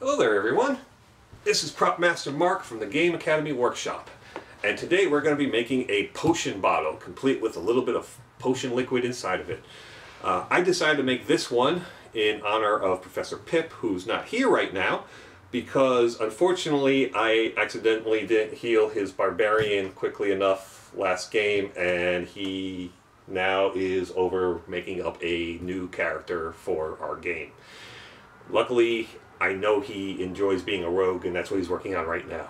Hello there everyone, this is Prop Master Mark from the Game Academy Workshop, and today we're going to be making a potion bottle complete with a little bit of potion liquid inside of it. I decided to make this one in honor of Professor Pip, who's not here right now because unfortunately I accidentally didn't heal his barbarian quickly enough last game, and he now is over making up a new character for our game. Luckily, I know he enjoys being a rogue, and that's what he's working on right now.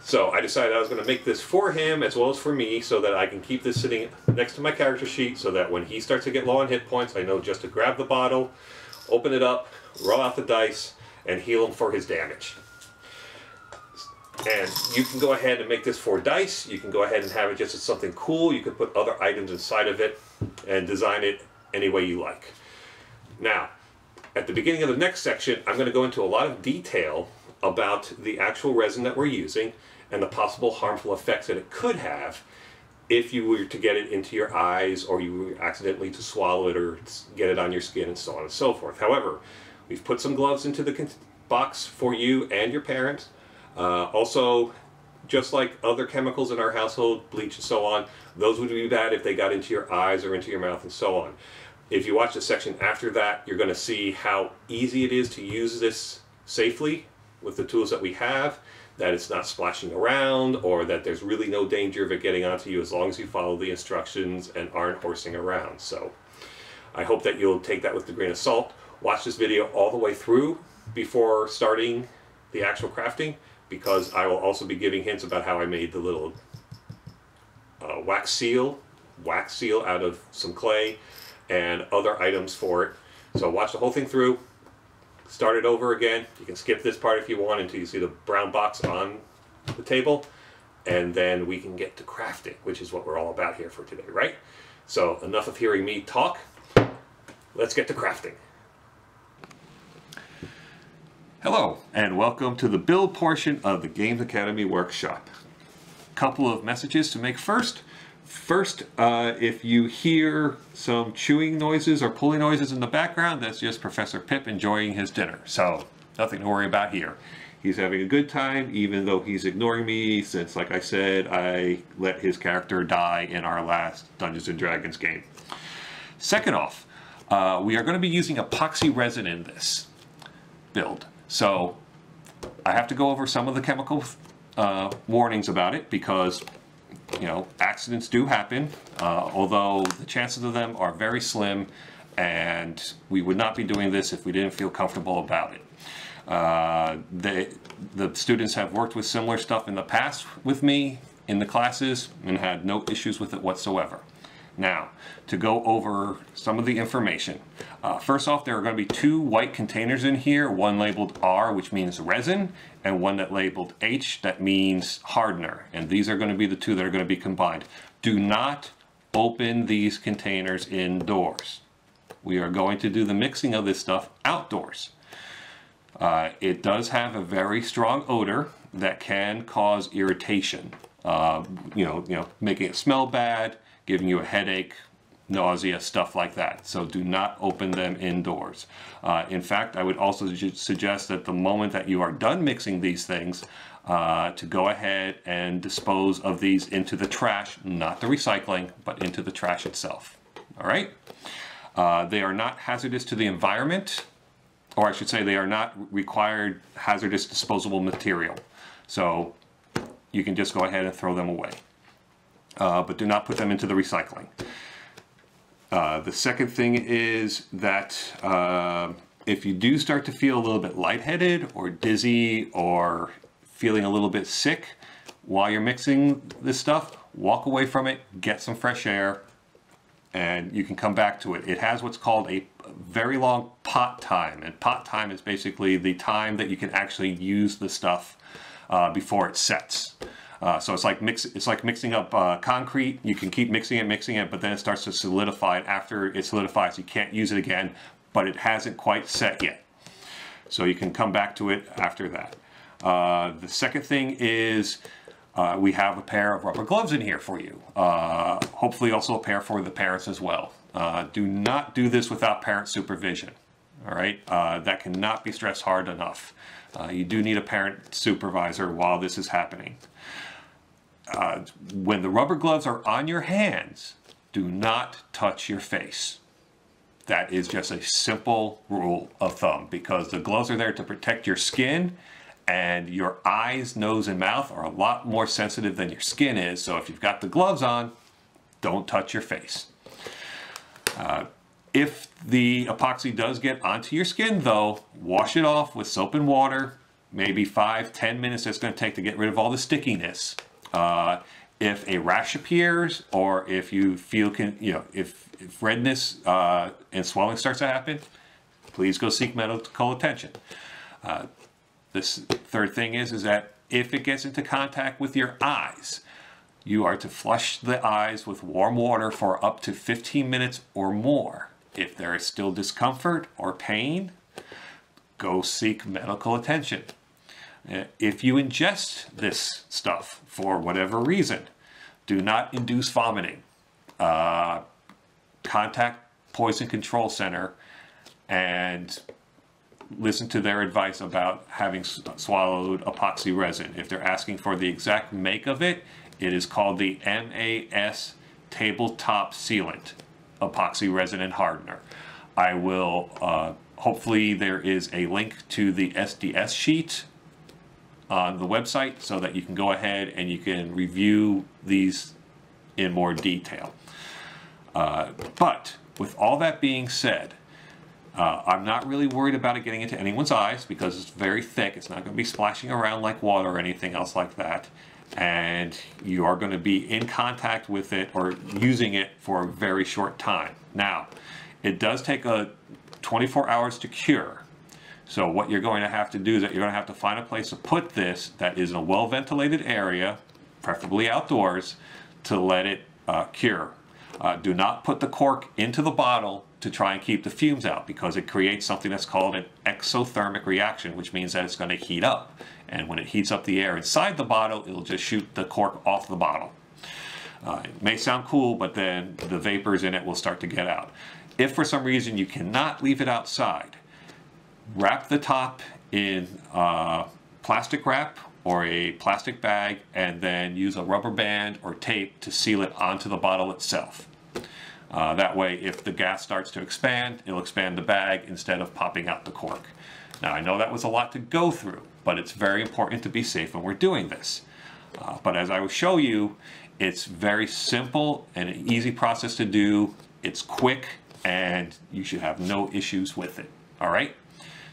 So I decided I was going to make this for him as well as for me so that I can keep this sitting next to my character sheet so that when he starts to get low on hit points, I know just to grab the bottle, open it up, roll out the dice, and heal him for his damage. And you can go ahead and make this 4 dice. You can go ahead and have it just as something cool. You can put other items inside of it and design it any way you like. Now, at the beginning of the next section, I'm going to go into a lot of detail about the actual resin that we're using and the possible harmful effects that it could have if you were to get it into your eyes or you were accidentally to swallow it or get it on your skin and so on and so forth. However, we've put some gloves into the box for you and your parents. Also, just like other chemicals in our household, bleach and so on, those would be bad if they got into your eyes or into your mouth and so on. If you watch the section after that, you're going to see how easy it is to use this safely with the tools that we have, that it's not splashing around, or that there's really no danger of it getting onto you as long as you follow the instructions and aren't horsing around. So I hope that you'll take that with a grain of salt. Watch this video all the way through before starting the actual crafting, because I will also be giving hints about how I made the little wax seal out of some clay and other items for it. So watch the whole thing through, start it over again. You can skip this part if you want until you see the brown box on the table, and then we can get to crafting, which is what we're all about here for today, right? So enough of hearing me talk, let's get to crafting. Hello, and welcome to the build portion of the Games Academy Workshop. Couple of messages to make first. First, if you hear some chewing noises or pulling noises in the background, that's just Professor Pip enjoying his dinner. So, nothing to worry about here. He's having a good time, even though he's ignoring me, since, like I said, I let his character die in our last Dungeons & Dragons game. Second off, we are going to be using epoxy resin in this build. So, I have to go over some of the chemical warnings about it, because you know, accidents do happen, although the chances of them are very slim, and we would not be doing this if we didn't feel comfortable about it. The students have worked with similar stuff in the past with me in the classes and had no issues with it whatsoever. Now, to go over some of the information. First off, there are going to be 2 white containers in here, one labeled R, which means resin, and one that labeled H, that means hardener. And these are going to be the 2 that are going to be combined. Do not open these containers indoors. We are going to do the mixing of this stuff outdoors. It does have a very strong odor that can cause irritation. Making it smell bad, giving you a headache, nausea, stuff like that. So do not open them indoors. In fact, I would also suggest that the moment that you are done mixing these things, to go ahead and dispose of these into the trash, not the recycling, but into the trash itself. All right? They are not hazardous to the environment, or I should say they are not required hazardous disposable material. So you can just go ahead and throw them away. But do not put them into the recycling. The second thing is that if you do start to feel a little bit lightheaded or dizzy or feeling a little bit sick while you're mixing this stuff, walk away from it, get some fresh air, and you can come back to it. It has what's called a very long pot time, and pot time is basically the time that you can actually use the stuff before it sets. So it's like mixing up concrete. You can keep mixing it, but then it starts to solidify. And after it solidifies, you can't use it again, but it hasn't quite set yet. So you can come back to it after that. The second thing is we have a pair of rubber gloves in here for you. Hopefully also a pair for the parents as well. Do not do this without parent supervision. All right, that cannot be stressed hard enough. You do need a parent supervisor while this is happening. When the rubber gloves are on your hands, do not touch your face. That is just a simple rule of thumb, because the gloves are there to protect your skin, and your eyes, nose, and mouth are a lot more sensitive than your skin is. So if you've got the gloves on, don't touch your face. If the epoxy does get onto your skin though, wash it off with soap and water, maybe 5-10 minutes it's going to take to get rid of all the stickiness. If a rash appears, or if you feel, if redness and swelling starts to happen, please go seek medical attention. This third thing is that if it gets into contact with your eyes, you are to flush the eyes with warm water for up to 15 minutes or more. If there is still discomfort or pain, go seek medical attention. If you ingest this stuff for whatever reason, do not induce vomiting. Contact Poison Control Center and listen to their advice about having swallowed epoxy resin. If they're asking for the exact make of it, it is called the MAS Tabletop Sealant Epoxy Resin and Hardener. I will, hopefully there is a link to the SDS sheet on the website so that you can go ahead and you can review these in more detail. But with all that being said, I'm not really worried about it getting into anyone's eyes because it's very thick. It's not going to be splashing around like water or anything else like that. And you are going to be in contact with it or using it for a very short time. Now, it does take 24 hours to cure. So what you're going to have to do is that you're going to have to find a place to put this that is in a well-ventilated area, preferably outdoors, to let it cure. Do not put the cork into the bottle to try and keep the fumes out, because it creates something that's called an exothermic reaction, which means that it's going to heat up. And when it heats up the air inside the bottle, it'll just shoot the cork off the bottle. It may sound cool, but then the vapors in it will start to get out. If for some reason you cannot leave it outside, wrap the top in plastic wrap or a plastic bag, and then use a rubber band or tape to seal it onto the bottle itself. That way, if the gas starts to expand, it'll expand the bag instead of popping out the cork. Now, I know that was a lot to go through, but it's very important to be safe when we're doing this. But as I will show you, it's very simple and an easy process to do. It's quick, and you should have no issues with it. All right?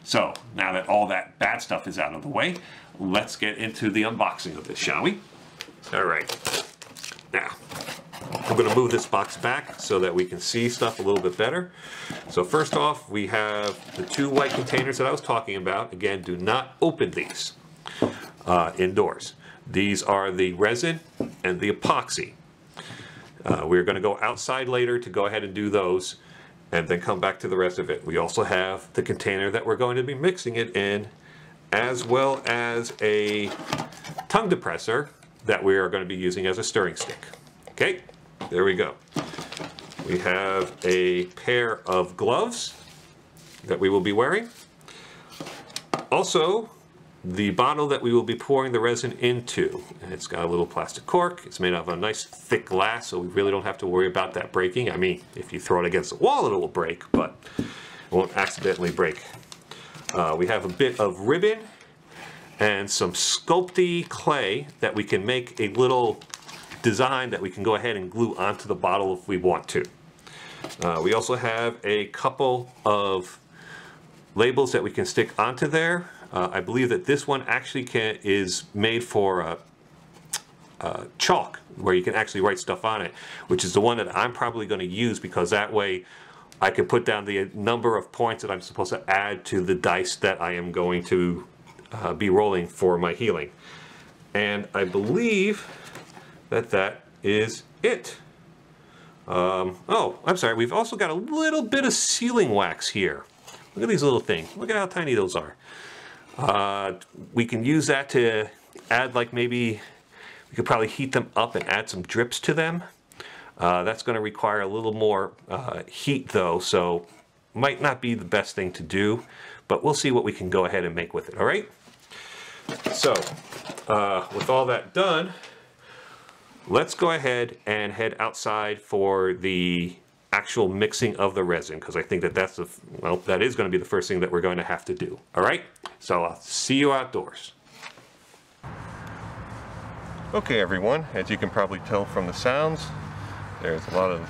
So, now that all that bad stuff is out of the way, let's get into the unboxing of this, shall we? All right. Now, I'm going to move this box back so that we can see stuff a little bit better. So first off, we have the two white containers that I was talking about. Again, do not open these indoors. These are the resin and the epoxy. We're going to go outside later to go ahead and do those, and then come back to the rest of it. We also have the container that we're going to be mixing it in, as well as a tongue depressor that we are going to be using as a stirring stick. Okay, there we go. We have a pair of gloves that we will be wearing. Also, the bottle that we will be pouring the resin into. And it's got a little plastic cork. It's made of a nice thick glass, so we really don't have to worry about that breaking. I mean, if you throw it against the wall, it will break, but it won't accidentally break. We have a bit of ribbon and some sculpty clay that we can make a little design that we can go ahead and glue onto the bottle if we want to. We also have a couple of labels that we can stick onto there. I believe that this one actually is made for chalk, where you can actually write stuff on it, which is the one that I'm probably going to use, because that way I can put down the number of points that I'm supposed to add to the dice that I am going to be rolling for my healing. And I believe that that is it. Oh, I'm sorry, we've also got a little bit of sealing wax here. Look at these little things. Look at how tiny those are. We can use that to add, like, maybe we could probably heat them up and add some drips to them. That's going to require a little more heat though, so might not be the best thing to do, but we'll see what we can go ahead and make with it, all right? So, with all that done, let's go ahead and head outside for the actual mixing of the resin, because I think that that is going to be the first thing that we're going to have to do, all right? So I'll see you outdoors. Okay everyone, as you can probably tell from the sounds, there's a lot of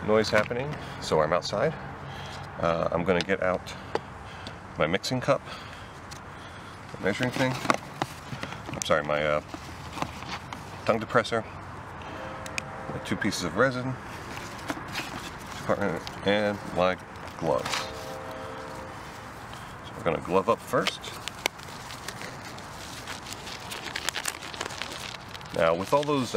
noise happening, so I'm outside. I'm going to get out my mixing cup, the measuring thing, I'm sorry, my tongue depressor, my 2 pieces of resin, and my gloves. So we're going to glove up first. Now with all those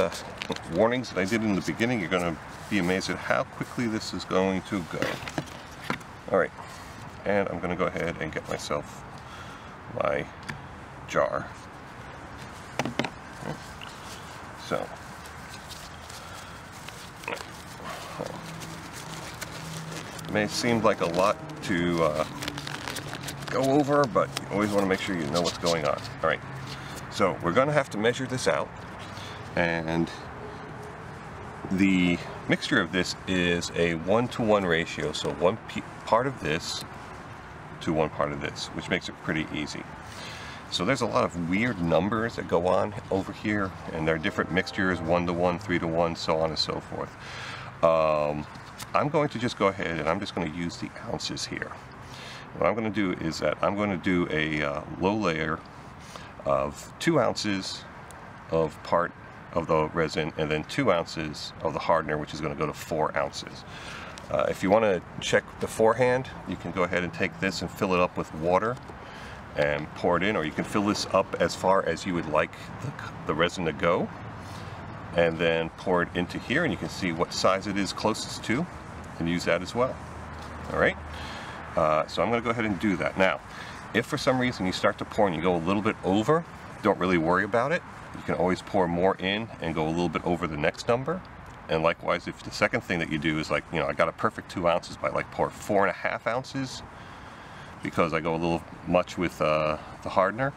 warnings that I did in the beginning, you're going to be amazed at how quickly this is going to go. Alright, and I'm going to go ahead and get myself my jar. So, it may seem like a lot to go over, but you always want to make sure you know what's going on. Alright, so we're going to have to measure this out, and the mixture of this is a 1-to-1 ratio, so one part of this to one part of this, which makes it pretty easy. So there's a lot of weird numbers that go on over here, and there are different mixtures, 1-to-1, 3-to-1, so on and so forth. I'm going to just go ahead and I'm just going to use the ounces here. What I'm going to do is that I'm going to do a low layer of 2 ounces of part of the resin, and then 2 ounces of the hardener, which is going to go to 4 ounces. If you want to check beforehand, you can go ahead and take this and fill it up with water and pour it in, or you can fill this up as far as you would like the resin to go, and then pour it into here, and you can see what size it is closest to, and use that as well. Alright, so I'm going to go ahead and do that. Now, if for some reason you start to pour and you go a little bit over, don't really worry about it. You can always pour more in and go a little bit over the next number. And likewise, if the second thing that you do is like, you know, I got a perfect 2 ounces, but I like pour 4.5 ounces because I go a little much with the hardener,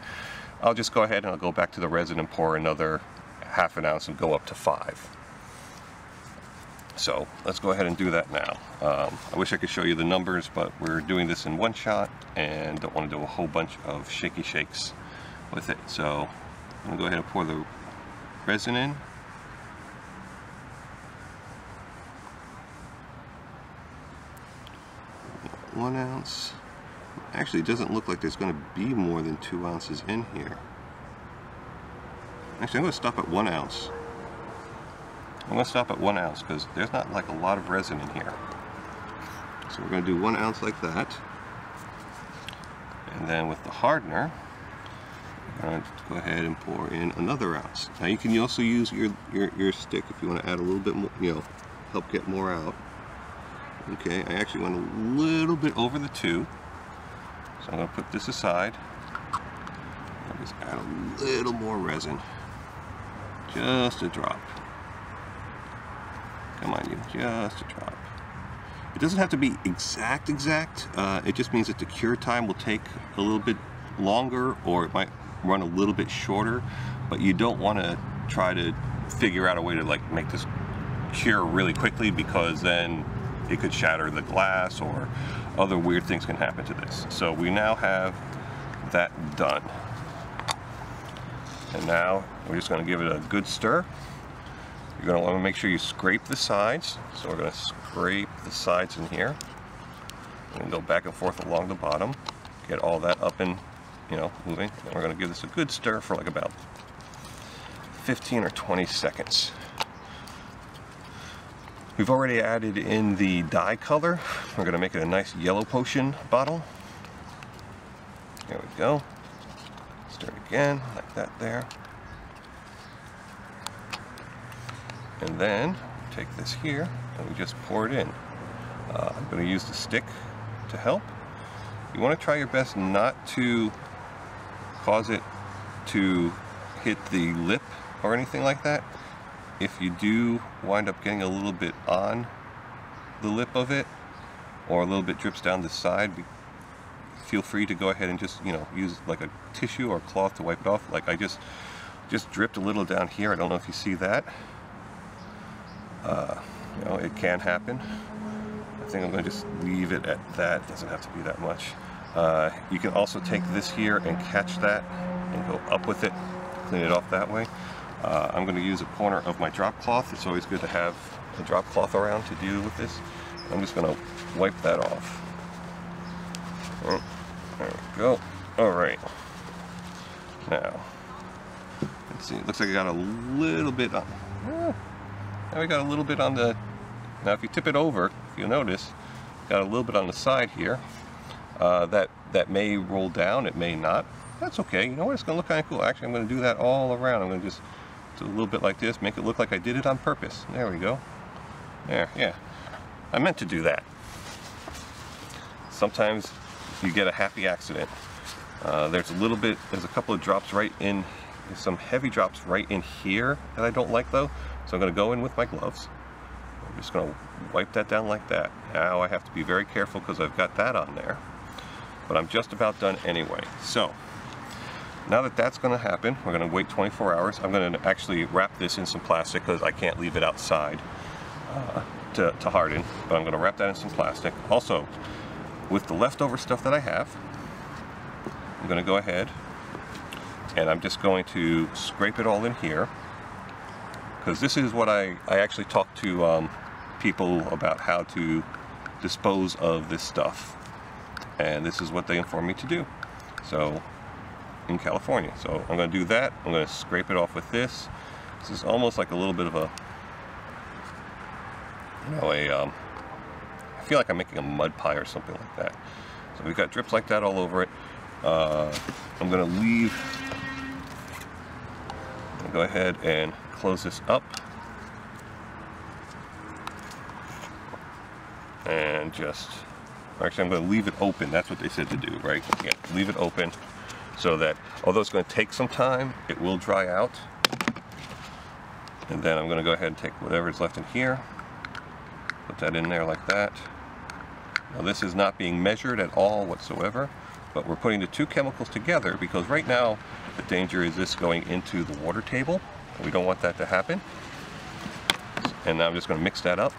I'll just go ahead and I'll go back to the resin and pour another 1/2 ounce and go up to 5. So let's go ahead and do that now. I wish I could show you the numbers, but we're doing this in one shot and don't want to do a whole bunch of shaky shakes with it. So I'm going to go ahead and pour the resin in. One ounce. Actually, it doesn't look like there's going to be more than 2 ounces in here. Actually, I'm going to stop at 1 ounce. I'm going to stop at 1 ounce because there's not like a lot of resin in here. So we're going to do 1 ounce like that. And then with the hardener, we're going to go ahead and pour in another ounce. Now you can also use your stick if you want to add a little bit more, you know, help get more out. Okay, I actually went a little bit over the 2. So I'm going to put this aside. I'll just add a little more resin. Just a drop. Come on, you, just a drop. It doesn't have to be exact. It just means that the cure time will take a little bit longer, or it might run a little bit shorter, but you don't want to try to figure out a way to like make this cure really quickly, because then it could shatter the glass or other weird things can happen to this. So we now have that done. And now we're just going to give it a good stir. You're going to want to make sure you scrape the sides. So we're going to scrape the sides in here and go back and forth along the bottom. Get all that up and, you know, moving. And we're going to give this a good stir for like about 15 or 20 seconds. We've already added in the dye color. We're going to make it a nice yellow potion bottle. There we go. Stir it again, like that there. And then take this here and we just pour it in. I'm going to use the stick to help. You want to try your best not to cause it to hit the lip or anything like that. If you do wind up getting a little bit on the lip of it, or a little bit drips down the side, feel free to go ahead and just, you know, use like a tissue or cloth to wipe it off. Like I just dripped a little down here. I don't know if you see that. You know, it can happen. I think I'm going to just leave it at that. It doesn't have to be that much. You can also take this here and catch that and go up with it, clean it off that way. I'm going to use a corner of my drop cloth. It's always good to have a drop cloth around to deal with this. I'm just going to wipe that off. There we go. Alright. Now, let's see. It looks like I got a little bit on. Now we got a little bit on the. Now, if you tip it over, if you'll notice, got a little bit on the side here. That may roll down. It may not. That's okay. You know what? It's going to look kind of cool. Actually, I'm going to do that all around. I'm going to just do a little bit like this, make it look like I did it on purpose. There we go. There, yeah. I meant to do that. Sometimes you get a happy accident. There's a couple of drops right in, some heavy drops right in here that I don't like though. So I'm going to go in with my gloves. I'm just going to wipe that down like that. Now I have to be very careful because I've got that on there. But I'm just about done anyway. So now that that's going to happen, we're going to wait 24 hours. I'm going to actually wrap this in some plastic because I can't leave it outside to harden. But I'm going to wrap that in some plastic. Also, with the leftover stuff that I have, I'm going to go ahead and I'm just going to scrape it all in here. Because this is what I actually talked to people about how to dispose of this stuff. And this is what they informed me to do. So, in California. So I'm going to do that. I'm going to scrape it off with this. This is almost like a little bit of a, you know, I feel like I'm making a mud pie or something like that. So we've got drips like that all over it. I'm going to leave, go ahead and close this up. And just, actually I'm going to leave it open. That's what they said to do, right? Yeah, leave it open so that, although it's going to take some time, it will dry out. And then I'm going to go ahead and take whatever's left in here, put that in there like that. Now this is not being measured at all whatsoever, but we're putting the two chemicals together because right now the danger is this going into the water table. And we don't want that to happen. And now I'm just going to mix that up.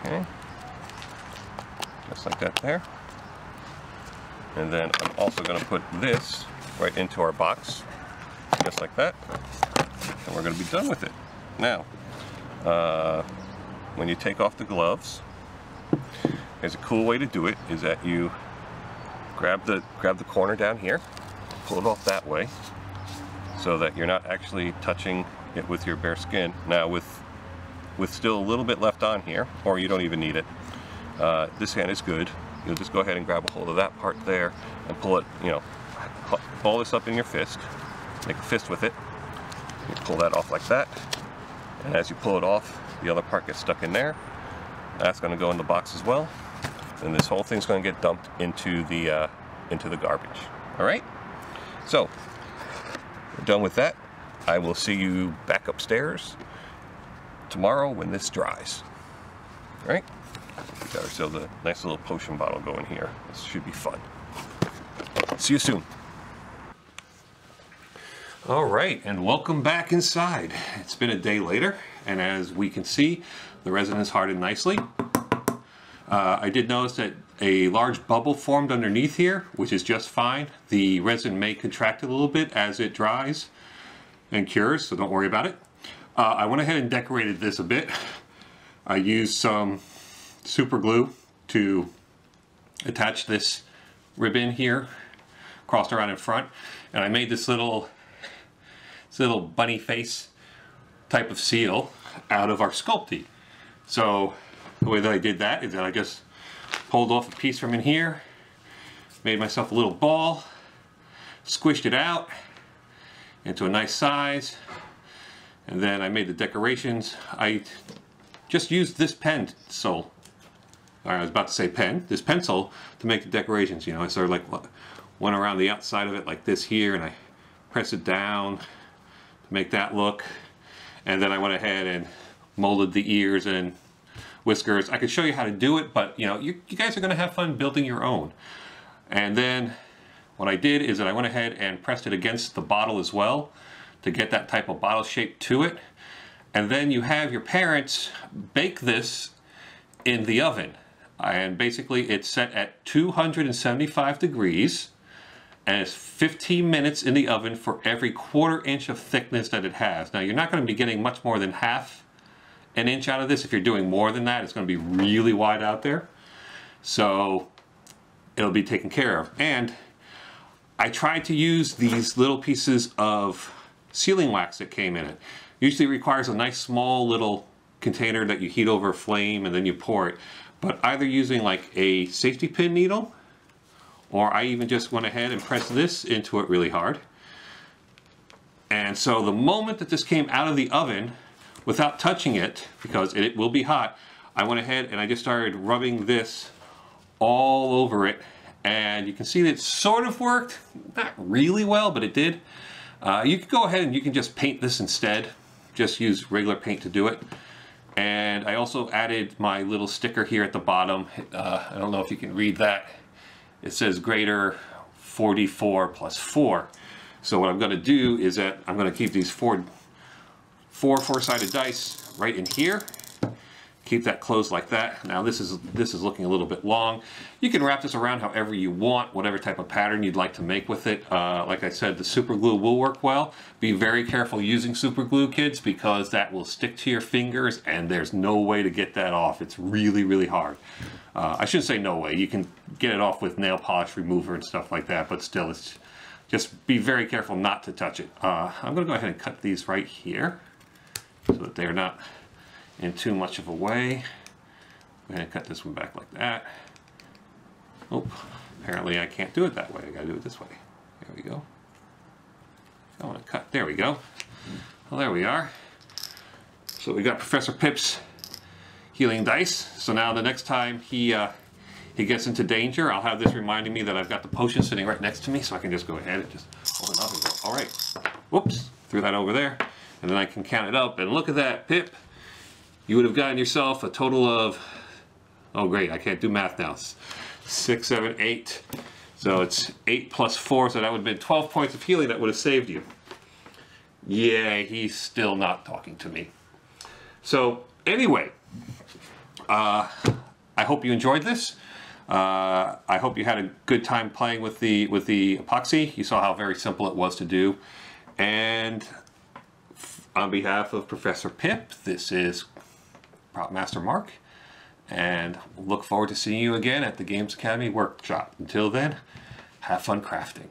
Okay. Just like that there. And then I'm also going to put this right into our box, just like that. And we're going to be done with it. Now, when you take off the gloves, there's a cool way to do it, is that you grab the corner down here, pull it off that way, so that you're not actually touching it with your bare skin. Now, with still a little bit left on here, or you don't even need it, this hand is good. You'll just go ahead and grab a hold of that part there and pull it, you know, ball this up in your fist, make a fist with it. You pull that off like that, and as you pull it off, the other part gets stuck in there. That's going to go in the box as well, and this whole thing's going to get dumped into the garbage. All right. So we're done with that. I will see you back upstairs tomorrow when this dries. All right. We got ourselves a nice little potion bottle going here. This should be fun. See you soon. All right, and welcome back inside. It's been a day later, and as we can see, the resin has hardened nicely. I did notice that a large bubble formed underneath here, which is just fine. The resin may contract a little bit as it dries and cures, so don't worry about it. I went ahead and decorated this a bit. I used some super glue to attach this ribbon here, crossed around in front, and I made this little bunny face type of seal out of our Sculpey. So the way that I did that is that I just pulled off a piece from in here, made myself a little ball, squished it out into a nice size, and then I made the decorations. I just used this pencil, I was about to say pen, this pencil to make the decorations. You know, I sort of like went around the outside of it like this here, and I press it down to make that look, and then I went ahead and molded the ears and whiskers. I could show you how to do it, but you know, you guys are going to have fun building your own. And then what I did is that I went ahead and pressed it against the bottle as well to get that type of bottle shape to it. And then you have your parents bake this in the oven. And basically it's set at 275 degrees. And it's 15 minutes in the oven for every 1/4 inch of thickness that it has. Now you're not going to be getting much more than half an inch out of this. If you're doing more than that, it's going to be really wide out there. So it'll be taken care of. And I tried to use these little pieces of sealing wax that came in it. Usually requires a nice small little container that you heat over a flame and then you pour it. But either using like a safety pin needle, or I even just went ahead and pressed this into it really hard. And so the moment that this came out of the oven, without touching it, because it will be hot, I went ahead and I just started rubbing this all over it. And you can see that it sort of worked. Not really well, but it did. You could go ahead and you can just paint this instead. Just use regular paint to do it. And I also added my little sticker here at the bottom. I don't know if you can read that. It says greater 44 plus 4. So what I'm going to do is that I'm going to keep these four four-sided dice right in here. Keep that closed like that. Now this is looking a little bit long. You can wrap this around however you want, whatever type of pattern you'd like to make with it. Like I said, the super glue will work well. Be very careful using super glue, kids, because that will stick to your fingers and there's no way to get that off. It's really, really hard. I shouldn't say no way. You can get it off with nail polish remover and stuff like that, but still, it's just be very careful not to touch it. I'm going to go ahead and cut these right here so that they're not in too much of a way. I'm going to cut this one back like that. Oh, apparently I can't do it that way. I got to do it this way. There we go. I want to cut. There we go. Well, there we are. So we got Professor Pip's healing dice. So now the next time he gets into danger, I'll have this reminding me that I've got the potion sitting right next to me, so I can just go ahead and just open up and go, all right. Whoops, threw that over there. And then I can count it up. And look at that, Pip. You would have gotten yourself a total of, oh great, I can't do math now. 6, 7, 8. So it's 8 plus 4, so that would have been 12 points of healing that would have saved you. Yeah, he's still not talking to me. So anyway, I hope you enjoyed this. I hope you had a good time playing with the epoxy. You saw how very simple it was to do. And on behalf of Professor Pip, this is Prop Master Mark, and look forward to seeing you again at the Games Academy workshop. Until then, have fun crafting.